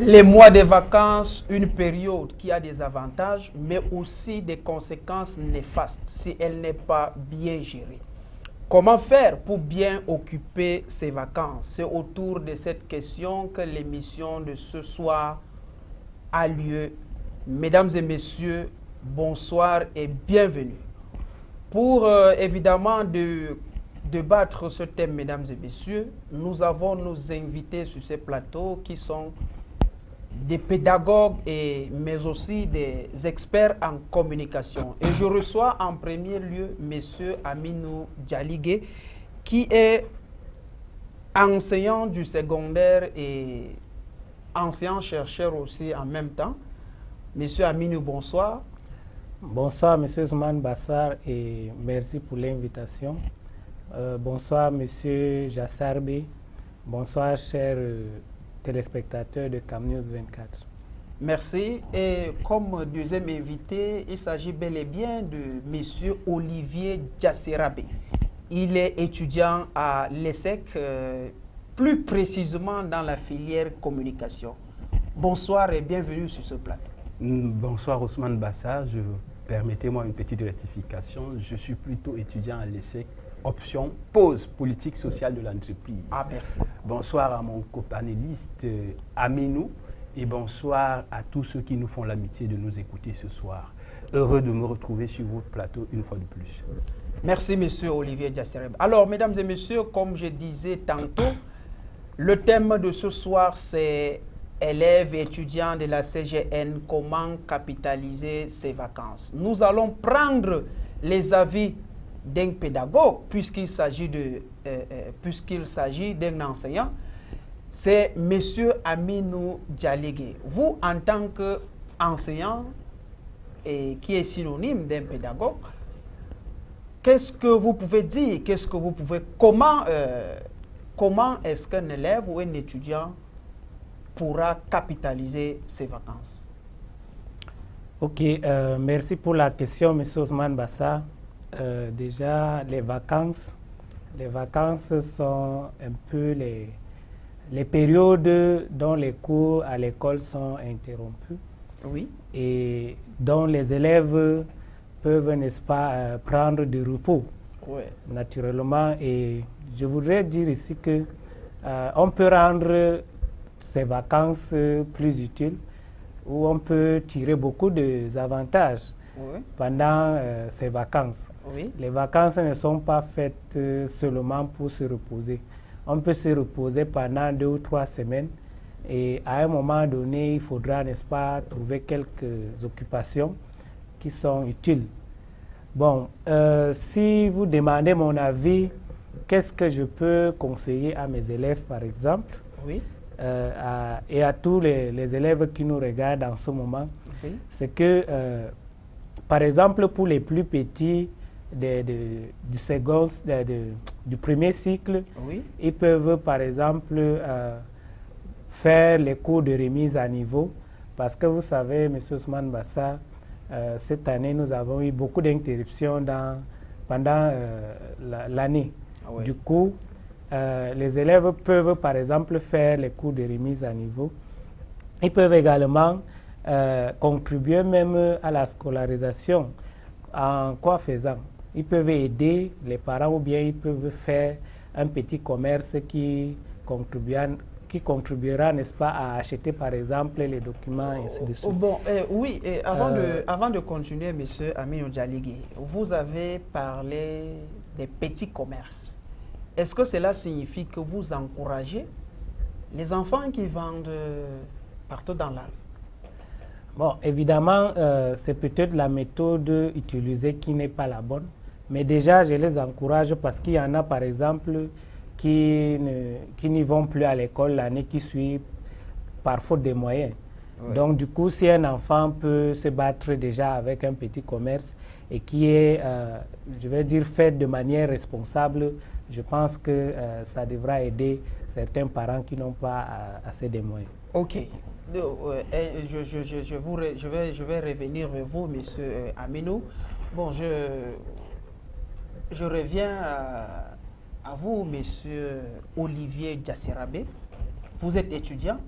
Les mois de vacances, une période qui a des avantages, mais aussi des conséquences néfastes si elle n'est pas bien gérée. Comment faire pour bien occuper ses vacances? C'est autour de cette question que l'émission de ce soir a lieu. Mesdames et messieurs, bonsoir et bienvenue. Pour évidemment débattre ce thème, mesdames et messieurs, nous avons nos invités sur ce plateau qui sont des pédagogues mais aussi des experts en communication. Et je reçois en premier lieu monsieur Aminou Djaligé, qui est enseignant du secondaire et enseignant-chercheur aussi en même temps. Monsieur Aminou, bonsoir. Bonsoir, monsieur Ousmane Bassar, et merci pour l'invitation. Bonsoir, monsieur Jassarbe. Bonsoir, chers téléspectateurs de CamNews 24. Merci. Et comme deuxième invité, il s'agit bel et bien de monsieur Olivier Jasserabe. Il est étudiant à l'ESSEC, plus précisément dans la filière communication. Bonsoir et bienvenue sur ce plateau. Bonsoir Ousmane Bassar, permettez-moi une petite rectification. Je suis plutôt étudiant à l'ESSEC, option pause politique sociale de l'entreprise. Ah, merci. Bonsoir à mon copanéliste Aminou et bonsoir à tous ceux qui nous font l'amitié de nous écouter ce soir. Heureux de me retrouver sur votre plateau une fois de plus. Merci monsieur Olivier Jasserabe. Alors mesdames et messieurs, comme je disais tantôt, le thème de ce soir c'est élèves et étudiants de la CGN, comment capitaliser ses vacances. Nous allons prendre les avis d'un pédagogue, puisqu'il s'agit d'un enseignant. C'est monsieur Aminou Djaligé. Vous, en tant qu'enseignant, et qui est synonyme d'un pédagogue, qu'est-ce que vous pouvez dire? Comment est-ce qu'un élève ou un étudiant pourra capitaliser ses vacances? Ok, merci pour la question, M. Ousmane Bassa. Déjà, les vacances sont un peu les périodes dont les cours à l'école sont interrompus. Oui. Et dont les élèves peuvent, n'est-ce pas, prendre du repos, oui, naturellement. Et je voudrais dire ici que on peut rendre ces vacances plus utiles, où on peut tirer beaucoup d'avantages pendant ces vacances. Oui. Les vacances ne sont pas faites seulement pour se reposer. On peut se reposer pendant 2 ou 3 semaines et à un moment donné, il faudra, n'est-ce pas, trouver quelques occupations qui sont utiles. Bon, si vous demandez mon avis, qu'est-ce que je peux conseiller à mes élèves, par exemple, oui, et à tous les élèves qui nous regardent en ce moment, oui, c'est que, par exemple, pour les plus petits du premier cycle, oui, ils peuvent, par exemple, faire les cours de remise à niveau, parce que vous savez, M. Ousmane Bassa, cette année, nous avons eu beaucoup d'interruptions pendant l'année. Ah ouais. Du coup, les élèves peuvent, par exemple, faire les cours de remise à niveau. Ils peuvent également contribuer même à la scolarisation. En quoi faisant? Ils peuvent aider les parents ou bien ils peuvent faire un petit commerce qui contribuera, n'est-ce pas, à acheter par exemple les documents et ainsi de suite. Bon, oui, avant de continuer, M. Aminou Djaligé, vous avez parlé des petits commerces. Est-ce que cela signifie que vous encouragez les enfants qui vendent partout dans la rue? Bon, évidemment, c'est peut-être la méthode utilisée qui n'est pas la bonne, mais déjà, je les encourage parce qu'il y en a, par exemple, qui n'y vont plus à l'école l'année qui suit par faute de moyens. Ouais. Donc, du coup, si un enfant peut se battre déjà avec un petit commerce et qui est, je vais dire, fait de manière responsable, je pense que ça devra aider certains parents qui n'ont pas assez de moyens. Ok. Je vais revenir vers vous, M. Aminou. Bon, je reviens à vous, M. Olivier Jasserabe. Vous êtes étudiant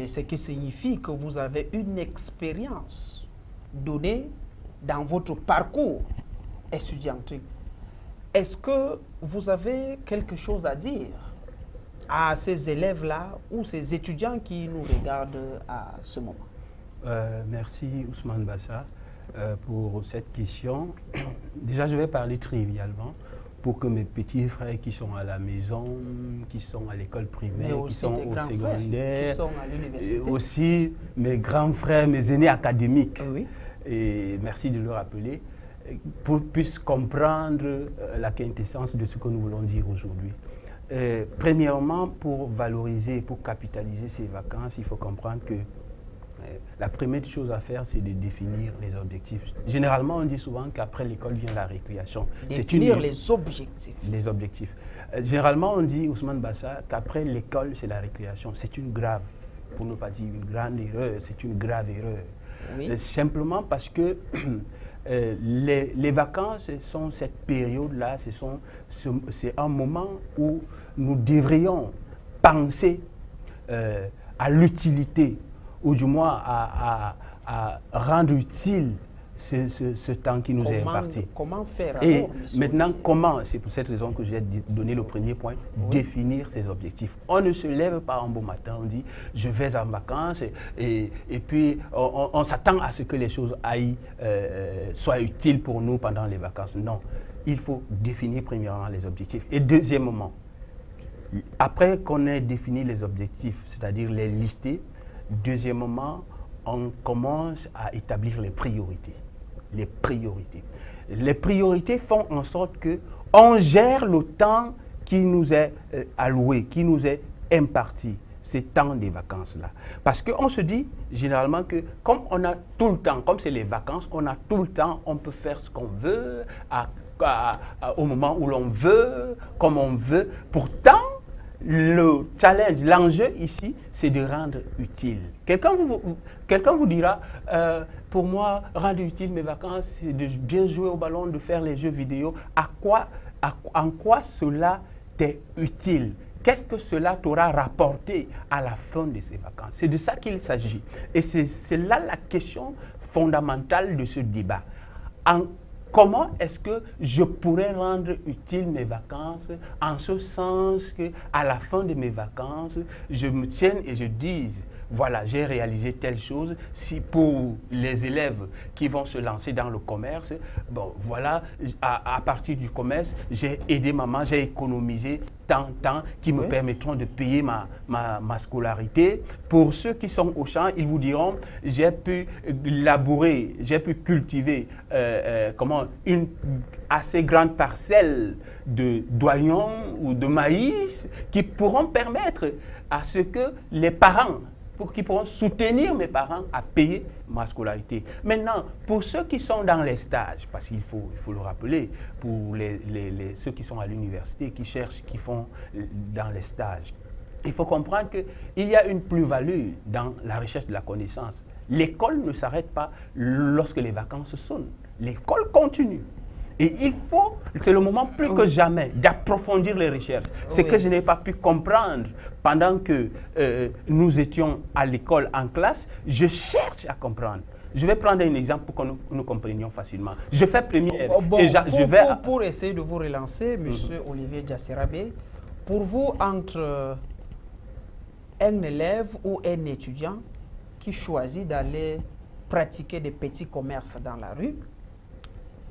ce qui signifie que vous avez une expérience donnée dans votre parcours estudiantil. Est-ce que vous avez quelque chose à dire à ces élèves-là ou ces étudiants qui nous regardent à ce moment? Merci Ousmane Bassa pour cette question. Déjà, je vais parler trivialement pour que mes petits frères qui sont à la maison, qui sont à l'école primaire, qui sont au secondaire, qui sont à l'université, aussi mes grands frères, mes aînés académiques, oui. Et merci de le rappeler, puissent comprendre la quintessence de ce que nous voulons dire aujourd'hui. Premièrement, pour valoriser, pour capitaliser ces vacances, il faut comprendre que la première chose à faire, c'est de définir les objectifs. Généralement, on dit souvent qu'après l'école vient la récréation. Définir les objectifs. Les objectifs. Généralement, on dit, Ousmane Bassa, qu'après l'école, c'est la récréation. C'est une grave, pour ne pas dire une grande erreur, c'est une grave erreur. Oui. Simplement parce que les vacances sont cette période-là, c'est un moment où nous devrions penser à l'utilité, ou du moins à rendre utile ce temps qui nous est imparti. Comment faire alors, et maintenant, comment, c'est pour cette raison que j'ai donné le premier point, oui. Définir ses objectifs. On ne se lève pas un beau matin, on dit je vais en vacances et puis on s'attend à ce que les choses soient utiles pour nous pendant les vacances. Non, il faut définir premièrement les objectifs. Et deuxièmement, après qu'on ait défini les objectifs, c'est-à-dire les lister, deuxièmement, on commence à établir les priorités. Les priorités. Les priorités font en sorte qu'on gère le temps qui nous est alloué, qui nous est imparti, ces temps des vacances-là. Parce qu'on se dit généralement que comme on a tout le temps, comme c'est les vacances, on a tout le temps, on peut faire ce qu'on veut, au moment où l'on veut, comme on veut. Pourtant, le challenge, l'enjeu ici, c'est de rendre utile. Quelqu'un vous dira, pour moi, rendre utile mes vacances, c'est de bien jouer au ballon, de faire les jeux vidéo. En quoi cela t'est utile? Qu'est-ce que cela t'aura rapporté à la fin de ces vacances? C'est de ça qu'il s'agit. Et c'est là la question fondamentale de ce débat. Comment est-ce que je pourrais rendre utile mes vacances en ce sens qu'à la fin de mes vacances, je me tienne et je dise, voilà, j'ai réalisé telle chose. Si pour les élèves qui vont se lancer dans le commerce, bon, voilà, à partir du commerce, j'ai aidé maman, j'ai économisé tant qui me permettront de payer ma scolarité. Pour ceux qui sont au champ, ils vous diront, j'ai pu labourer, j'ai pu cultiver une assez grande parcelle de d'oignons ou de maïs qui pourront permettre à ce que les parents, qui pourront soutenir mes parents à payer ma scolarité. Maintenant, pour ceux qui sont dans les stages, parce qu'il faut le rappeler, pour ceux qui sont à l'université, qui cherchent, qui font dans les stages, il faut comprendre qu'il y a une plus-value dans la recherche de la connaissance. L'école ne s'arrête pas lorsque les vacances sonnent. L'école continue. Et il faut, c'est le moment plus que jamais d'approfondir les recherches. Ce que je n'ai pas pu comprendre pendant que nous étions à l'école en classe, je cherche à comprendre. Je vais prendre un exemple pour que nous comprenions facilement. Je fais première. Pour essayer de vous relancer, M. Olivier Diasserabe, pour vous, entre un élève ou un étudiant qui choisit d'aller pratiquer des petits commerces dans la rue,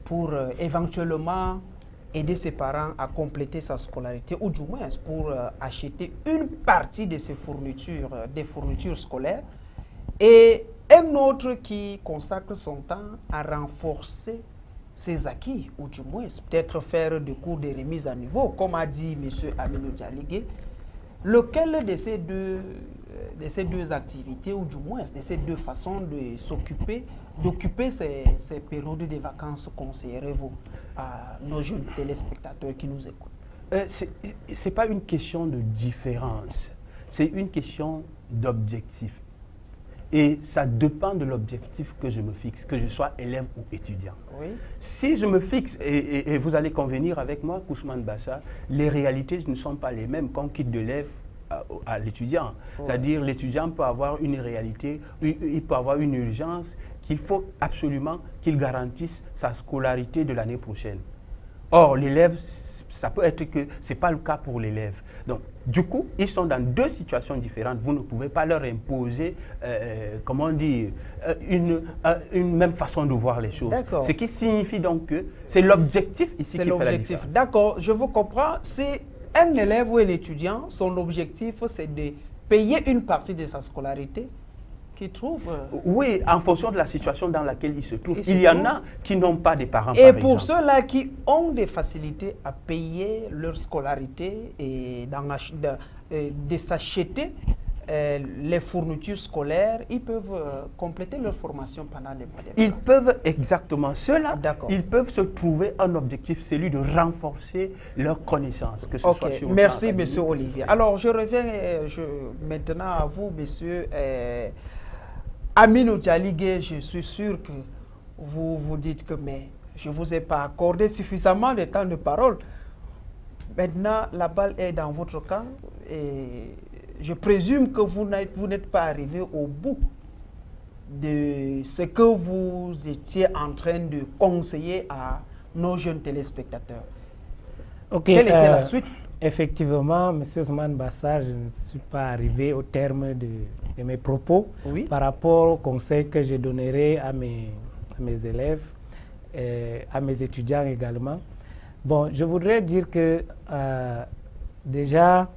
pour éventuellement aider ses parents à compléter sa scolarité ou du moins pour acheter une partie de ses fournitures, des fournitures scolaires, et un autre qui consacre son temps à renforcer ses acquis ou du moins peut-être faire des cours de remise à niveau, comme a dit M. Aminou Dialigué. Lequel de ces deux activités, ou du moins de ces deux façons de s'occuper, d'occuper ces périodes de vacances, conseillerez-vous à nos jeunes téléspectateurs qui nous écoutent? Ce n'est pas une question de différence, c'est une question d'objectif. Et ça dépend de l'objectif que je me fixe, que je sois élève ou étudiant. Oui. Si je me fixe, et vous allez convenir avec moi, Ousmane Bassa, les réalités ne sont pas les mêmes qu'on quitte de l'EF à l'étudiant. C'est-à-dire l'étudiant peut avoir une réalité, il peut avoir une urgence qu'il faut absolument qu'il garantisse sa scolarité de l'année prochaine. Or, l'élève, ça peut être que ce n'est pas le cas pour l'élève. Donc, du coup, ils sont dans deux situations différentes. Vous ne pouvez pas leur imposer, comment dire, une même façon de voir les choses. Ce qui signifie donc que c'est l'objectif ici qui fait la différence. D'accord, je vous comprends. Si un élève ou un étudiant, son objectif, c'est de payer une partie de sa scolarité, qui trouve... Oui, en fonction de la situation dans laquelle il se trouve. Il y en a qui n'ont pas de parents, et pour ceux-là qui ont des facilités à payer leur scolarité et de s'acheter les fournitures scolaires, ils peuvent compléter leur formation pendant les mois de vacances. Ils peuvent, exactement, ceux-là, ils peuvent se trouver un objectif, celui de renforcer leurs connaissances, que ce soit sur le Merci, monsieur Olivier. Alors, je reviens maintenant à vous, monsieur Aminou Djaligé. Je suis sûr que vous vous dites que mais je ne vous ai pas accordé suffisamment de temps de parole. Maintenant, la balle est dans votre camp et je présume que vous n'êtes pas arrivé au bout de ce que vous étiez en train de conseiller à nos jeunes téléspectateurs. Quelle était la suite? Effectivement, M. Ousmane Bassa, je ne suis pas arrivé au terme de mes propos par rapport au conseil que je donnerai à mes élèves, à mes étudiants également. Bon, je voudrais dire que déjà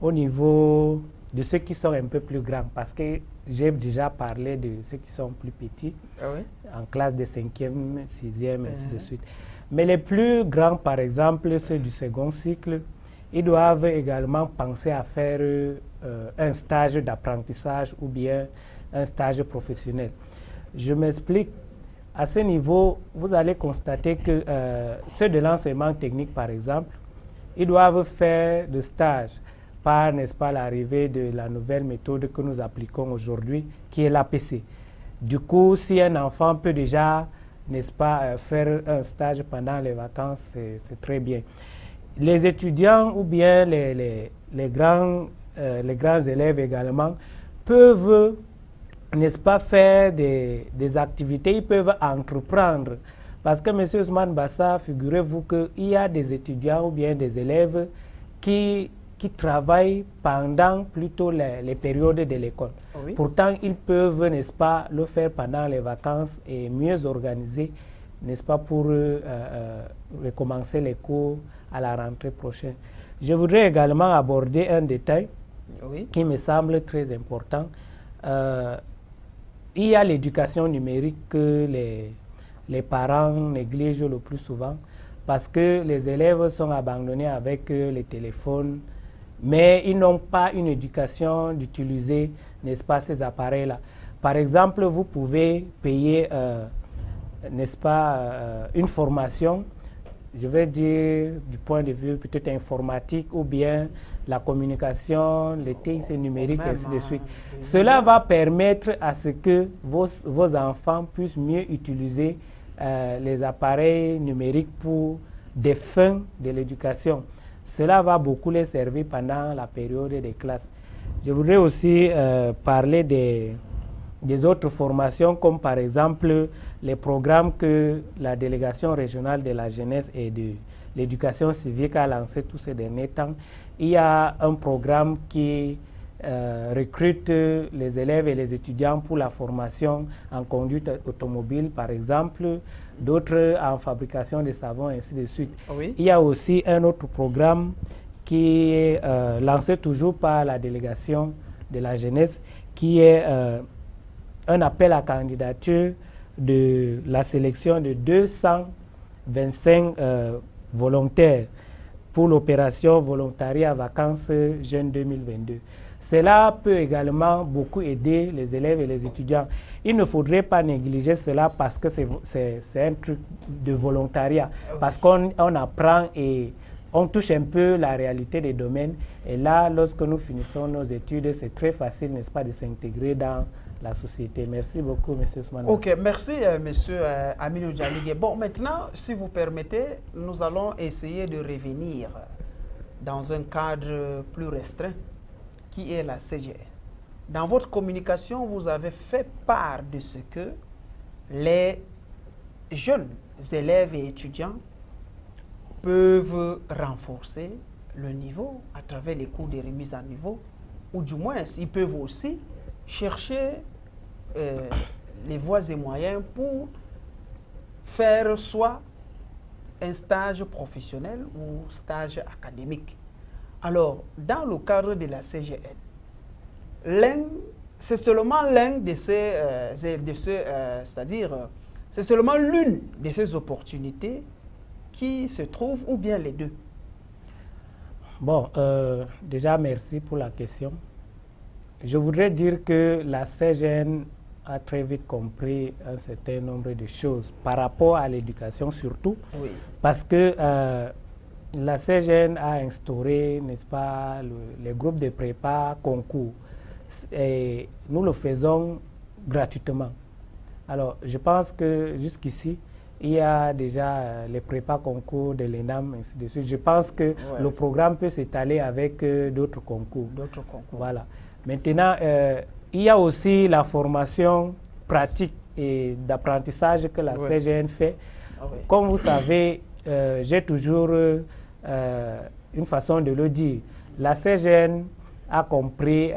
au niveau de ceux qui sont un peu plus grands, parce que j'ai déjà parlé de ceux qui sont plus petits, en classe de 5e, 6e, ainsi de suite. Mais les plus grands, par exemple, ceux du second cycle, ils doivent également penser à faire un stage d'apprentissage ou bien un stage professionnel. Je m'explique. À ce niveau, vous allez constater que ceux de l'enseignement technique, par exemple, ils doivent faire de stage par, n'est-ce pas, l'arrivée de la nouvelle méthode que nous appliquons aujourd'hui, qui est l'APC. Du coup, si un enfant peut déjà, n'est-ce pas, faire un stage pendant les vacances, c'est très bien. Les étudiants ou bien les grands élèves également peuvent, n'est-ce pas, faire des activités, ils peuvent entreprendre. Parce que, M. Ousmane Bassa, figurez-vous qu'il y a des étudiants ou bien des élèves qui travaillent pendant plutôt les périodes de l'école. Pourtant, ils peuvent, n'est-ce pas, le faire pendant les vacances et mieux organiser, n'est-ce pas, pour recommencer les cours à la rentrée prochaine. Je voudrais également aborder un détail qui me semble très important. Il y a l'éducation numérique que les parents négligent le plus souvent parce que les élèves sont abandonnés avec les téléphones, mais ils n'ont pas une éducation d'utiliser, n'est-ce pas, ces appareils-là. Par exemple, vous pouvez payer, n'est-ce pas, une formation, je vais dire du point de vue peut-être informatique ou bien la communication, les TIC numériques, et ainsi de suite. Cela va permettre à ce que vos enfants puissent mieux utiliser les appareils numériques pour des fins de l'éducation. Cela va beaucoup les servir pendant la période des classes. Je voudrais aussi parler des autres formations, comme par exemple les programmes que la délégation régionale de la jeunesse et de l'éducation civique a lancé tous ces derniers temps. Il y a un programme qui recrute les élèves et les étudiants pour la formation en conduite automobile, par exemple, d'autres en fabrication de savon, ainsi de suite. Il y a aussi un autre programme qui est lancé toujours par la délégation de la jeunesse, qui est un appel à candidature de la sélection de 225 volontaires pour l'opération volontariat vacances jeunes 2022. Cela peut également beaucoup aider les élèves et les étudiants. Il ne faudrait pas négliger cela parce que c'est un truc de volontariat, parce qu'on apprend et on touche un peu la réalité des domaines. Et là, lorsque nous finissons nos études, c'est très facile, n'est-ce pas, de s'intégrer dans la société. Merci beaucoup, M. Ousmane. Ok, merci, M. Aminou Djaligé. Bon, maintenant, si vous permettez, nous allons essayer de revenir dans un cadre plus restreint, qui est la CGN. Dans votre communication, vous avez fait part de ce que les jeunes élèves et étudiants peuvent renforcer le niveau à travers les cours de remise à niveau, ou du moins, ils peuvent aussi chercher les voies et moyens pour faire soit un stage professionnel ou stage académique. Alors, dans le cadre de la CGN, c'est seulement l'un de c'est seulement l'une de ces opportunités qui se trouve, ou bien les deux? Bon, déjà merci pour la question. Je voudrais dire que la CGN a très vite compris un certain nombre de choses par rapport à l'éducation surtout, oui. Parce que la CGN a instauré, n'est-ce pas, les groupes de prépa concours. Et nous le faisons gratuitement. Alors, je pense que jusqu'ici, il y a déjà les prépas concours de l'ENAM, ainsi de suite. Je pense que le programme peut s'étaler avec d'autres concours. Voilà. Maintenant, il y a aussi la formation pratique et d'apprentissage que la CGN fait. Comme vous savez, j'ai toujours une façon de le dire. La CGN a compris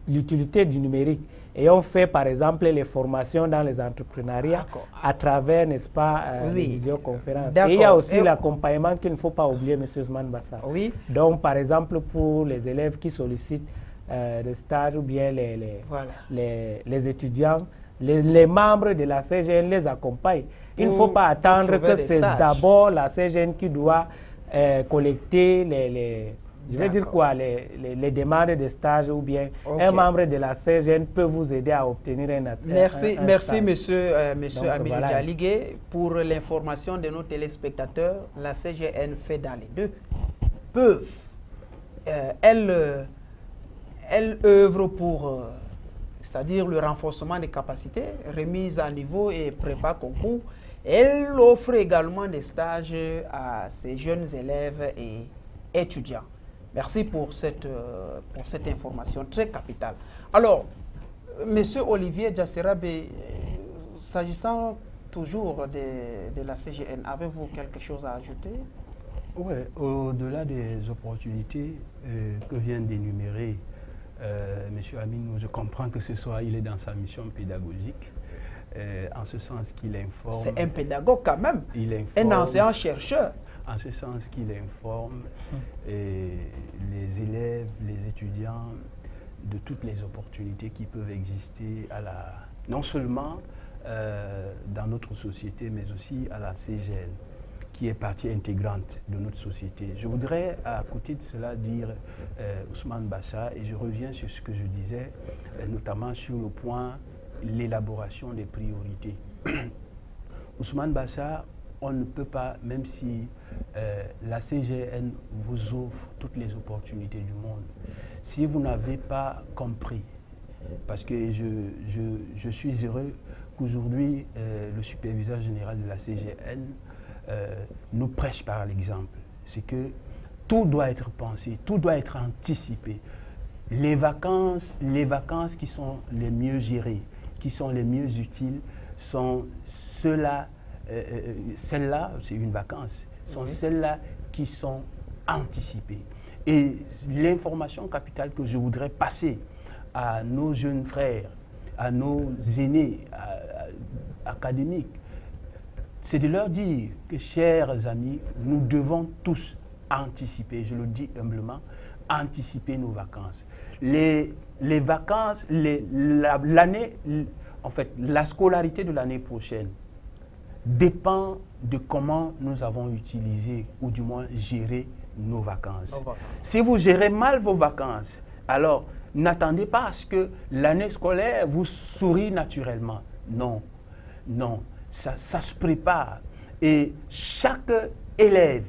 l'utilité du numérique et on fait par exemple les formations dans les entrepreneuriats à travers, n'est-ce pas, les visioconférences. Et il y a aussi l'accompagnement qu'il ne faut pas oublier, M. Ousmane Bassa. Oui. Donc, par exemple, pour les élèves qui sollicitent des stages ou bien les étudiants, les membres de la CGN les accompagnent. Il ne faut pas attendre que c'est d'abord la CGN qui doit collecter les demandes de stage ou bien un membre de la CGN peut vous aider à obtenir un Merci, monsieur Aminou Dialigué. Pour l'information de nos téléspectateurs, la CGN fait dans les deux. Elle œuvre pour, c'est-à-dire le renforcement des capacités, remise à niveau et prépa concours. Elle offre également des stages à ces jeunes élèves et étudiants. Merci pour cette information très capitale. Alors, Monsieur Olivier Djasserabe, s'agissant toujours de la CGN, avez-vous quelque chose à ajouter? Oui, au-delà des opportunités que vient d'énumérer Monsieur Aminou, je comprends que il est dans sa mission pédagogique. En ce sens qu'il informe... C'est un pédagogue quand même, il informe, un enseignant-chercheur. En ce sens qu'il informe les élèves, les étudiants de toutes les opportunités qui peuvent exister non seulement dans notre société, mais aussi à la CGN, qui est partie intégrante de notre société. Je voudrais, à côté de cela, dire Ousmane Bassa, et je reviens sur ce que je disais, notamment sur le point l'élaboration des priorités. Ousmane Bassa, on ne peut pas, même si la CGN vous offre toutes les opportunités du monde, si vous n'avez pas compris, parce que je suis heureux qu'aujourd'hui le superviseur général de la CGN nous prêche par l'exemple, c'est que tout doit être pensé, tout doit être anticipé. Les vacances qui sont les mieux gérées, qui sont les mieux utiles, sont celles-là, c'est une vacance, sont celles-là qui sont anticipées. Et l'information capitale que je voudrais passer à nos jeunes frères, à nos aînés académiques, c'est de leur dire que, chers amis, nous devons tous anticiper, je le dis humblement, anticiper nos vacances. Les vacances, l'année, en fait, la scolarité de l'année prochaine dépend de comment nous avons utilisé, ou du moins géré nos vacances. Si vous gérez mal vos vacances, alors n'attendez pas à ce que l'année scolaire vous sourie naturellement. Non, non, ça se prépare. Et chaque élève,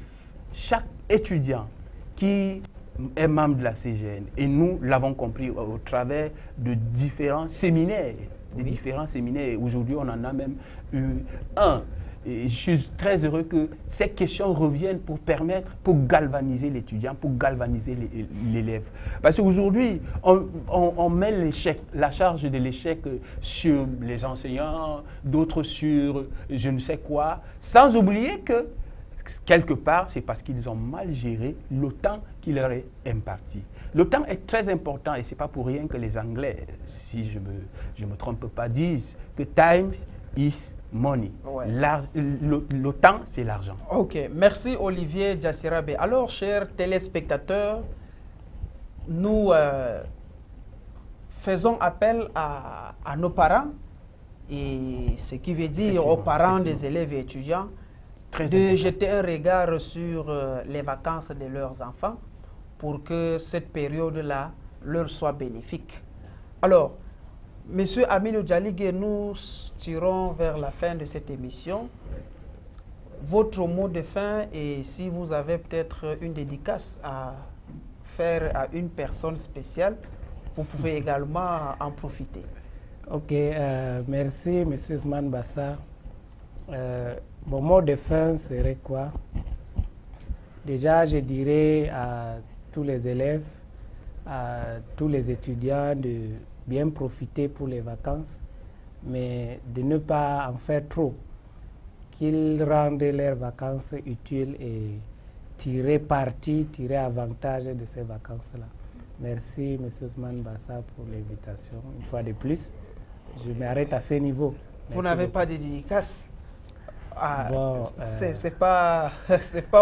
chaque étudiant qui est membre de la CGN, et nous l'avons compris au travers de différents séminaires, Aujourd'hui on en a même eu un. Et je suis très heureux que ces questions reviennent pour galvaniser l'étudiant, pour galvaniser l'élève. Parce qu'aujourd'hui, on met l'échec, la charge de l'échec sur les enseignants, d'autres sur je ne sais quoi, sans oublier que quelque part, c'est parce qu'ils ont mal géré le temps qui leur est imparti. Le temps est très important et ce n'est pas pour rien que les Anglais, si je me trompe pas, disent que time is money. Ouais. Le temps, c'est l'argent. Ok, merci Olivier Djassirabe. Alors, chers téléspectateurs, nous faisons appel à nos parents, et ce qui veut dire aux parents des élèves et étudiants de jeter un regard sur les vacances de leurs enfants pour que cette période-là leur soit bénéfique. Alors, Monsieur Aminou Djaligé, nous tirons vers la fin de cette émission. Votre mot de fin, et si vous avez peut-être une dédicace à faire à une personne spéciale, vous pouvez également en profiter. Ok, merci M. Ousmane Bassa. Mon mot de fin serait quoi? Déjà, je dirais à tous les élèves, à tous les étudiants de bien profiter pour les vacances, mais de ne pas en faire trop, qu'ils rendent leurs vacances utiles et tirer parti, tirer avantage de ces vacances-là. Merci M. Ousmane Bassa pour l'invitation, une fois de plus. Je m'arrête à ce niveau. Vous n'avez pas de dédicace? Bon, c'est pas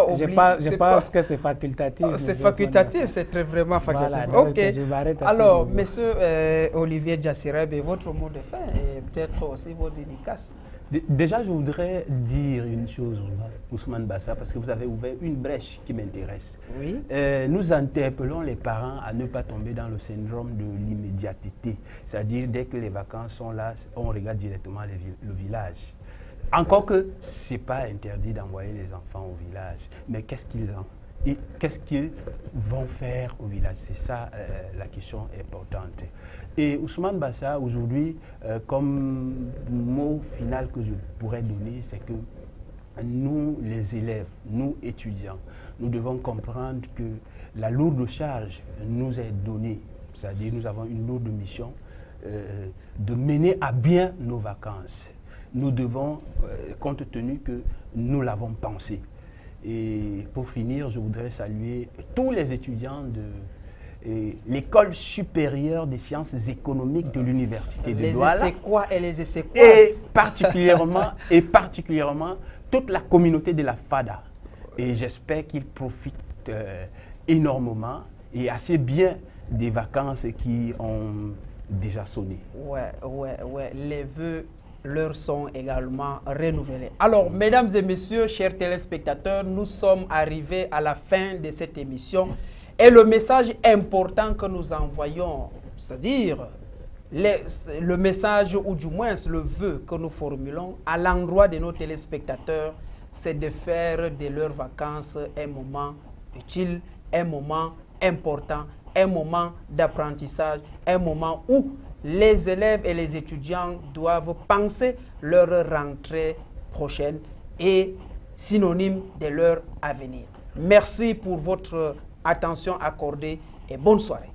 obligé. Je pense que c'est facultatif. C'est facultatif, c'est vraiment facultatif. Voilà, ok. Alors, monsieur Olivier Djassirabe, votre mot de fin et peut-être aussi vos dédicaces. Déjà, je voudrais dire une chose, Ousmane Bassa, parce que vous avez ouvert une brèche qui m'intéresse. Oui. Nous interpellons les parents à ne pas tomber dans le syndrome de l'immédiateté. C'est-à-dire, dès que les vacances sont là, on regarde directement le village. Encore que ce n'est pas interdit d'envoyer les enfants au village, mais qu'est-ce qu'ils vont faire au village? C'est ça la question importante. Et Ousmane Bassa, aujourd'hui, comme mot final que je pourrais donner, c'est que nous, les élèves, nous, étudiants, nous devons comprendre que la lourde charge nous est donnée. C'est-à-dire nous avons une lourde mission de mener à bien nos vacances. Nous devons, compte tenu que nous l'avons pensé. Et pour finir, je voudrais saluer tous les étudiants de l'école supérieure des sciences économiques de l'université de Douala. Les Esséquois et les Esséquoises. Et particulièrement toute la communauté de la FADA. Et j'espère qu'ils profitent énormément et assez bien des vacances qui ont déjà sonné. Ouais. Les vœux leur sont également renouvelés. Alors, mesdames et messieurs, chers téléspectateurs, nous sommes arrivés à la fin de cette émission. Et le message important que nous envoyons, c'est-à-dire le message, ou du moins le vœu que nous formulons à l'endroit de nos téléspectateurs, c'est de faire de leurs vacances un moment utile, un moment important, un moment d'apprentissage, un moment où les élèves et les étudiants doivent penser leur rentrée prochaine et synonyme de leur avenir. Merci pour votre attention accordée et bonne soirée.